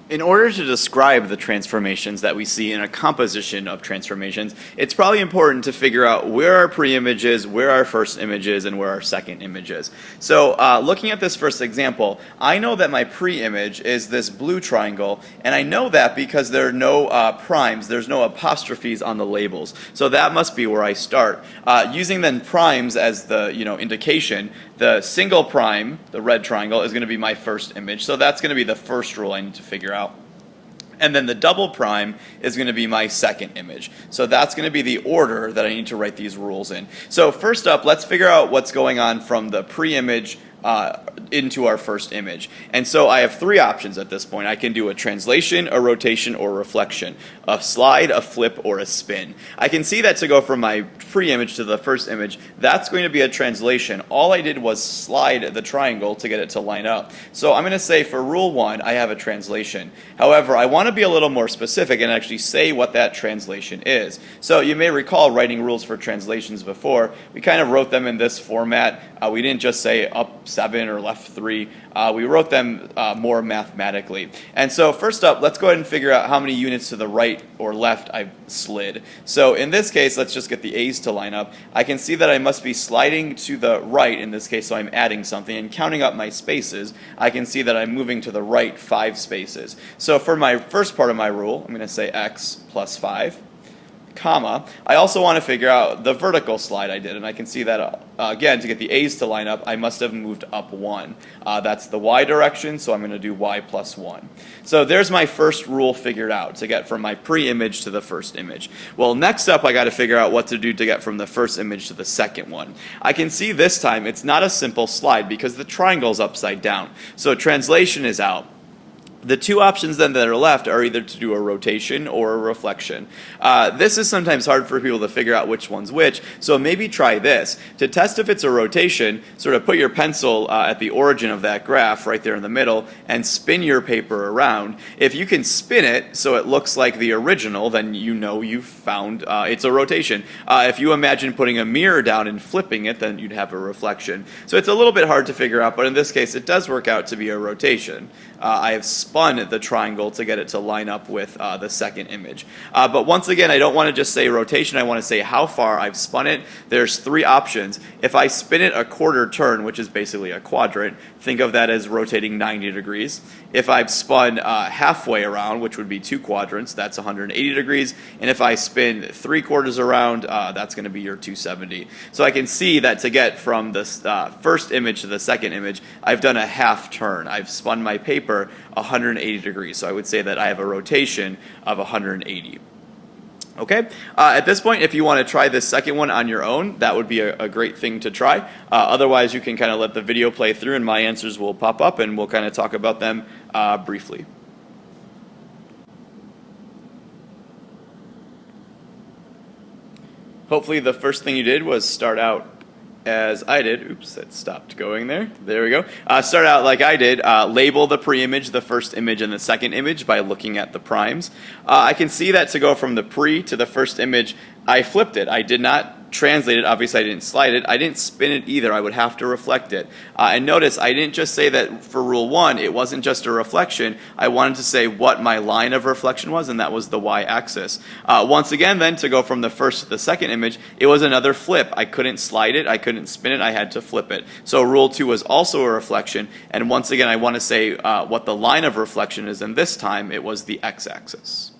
In order to describe the transformations that we see in a composition of transformations, it's probably important to figure out where our pre-image is, where our first image is, and where our second image is. So looking at this first example, I know that my pre-image is this blue triangle, and I know that because there are no primes, there's no apostrophes on the labels. So that must be where I start. Using then primes as the indication, the single prime, the red triangle, is going to be my first image. So that's going to be the first rule I need to figure out. And then the double prime is going to be my second image. So that's going to be the order that I need to write these rules in. So first up, let's figure out what's going on from the pre-image into our first image. And so I have three options at this point. I can do a translation, a rotation, or a reflection, a slide, a flip, or a spin. I can see that to go from my pre-image to the first image, that's going to be a translation. All I did was slide the triangle to get it to line up. So I'm going to say for rule 1, I have a translation. However, I want to be a little more specific and actually say what that translation is. So you may recall writing rules for translations before. We kind of wrote them in this format. We didn't just say up 7 or left 3. We wrote them more mathematically. And so first up, let's go ahead and figure out how many units to the right or left I've slid. So in this case, let's just get the A's to line up. I can see that I must be sliding to the right in this case, so I'm adding something. And counting up my spaces, I can see that I'm moving to the right 5 spaces. So for my first part of my rule, I'm going to say x plus 5. Comma. I also want to figure out the vertical slide I did, and I can see that again, to get the A's to line up, I must have moved up 1. That's the y direction, so I'm going to do y plus 1. So there's my first rule figured out to get from my pre-image to the first image. Well, next up I got to figure out what to do to get from the first image to the second one. I can see this time it's not a simple slide because the triangle's upside down. So translation is out. The two options then that are left are either to do a rotation or a reflection. This is sometimes hard for people to figure out which one's which, so maybe try this. To test if it's a rotation, sort of put your pencil at the origin of that graph right there in the middle and spin your paper around. If you can spin it so it looks like the original, then you know you've found it's a rotation. If you imagine putting a mirror down and flipping it, then you'd have a reflection. So it's a little bit hard to figure out, but in this case it does work out to be a rotation. I have spun the triangle to get it to line up with the second image. But once again, I don't want to just say rotation, I want to say how far I've spun it. There's 3 options. If I spin it a quarter turn, which is basically a quadrant, think of that as rotating 90 degrees. If I've spun halfway around, which would be 2 quadrants, that's 180 degrees. And if I spin 3 quarters around, that's going to be your 270. So I can see that to get from the first image to the second image, I've done a half turn. I've spun my paper 180 degrees. So I would say that I have a rotation of 180. Okay, at this point, if you want to try this second one on your own, that would be a great thing to try. Otherwise, you can kind of let the video play through and my answers will pop up and we'll kind of talk about them briefly. Hopefully the first thing you did was start out as I did. Oops, that stopped going there. There we go. Start out like I did. Label the pre-image, the first image, and the second image by looking at the primes. I can see that to go from the pre to the first image, I flipped it. I did not translate it. Obviously, I didn't slide it. I didn't spin it either. I would have to reflect it. And notice, I didn't just say that for rule 1, it wasn't just a reflection. I wanted to say what my line of reflection was, and that was the y-axis. Once again, then, to go from the first to the second image, it was another flip. I couldn't slide it. I couldn't spin it. I had to flip it. So rule 2 was also a reflection. And once again, I want to say what the line of reflection is, and this time, it was the x-axis.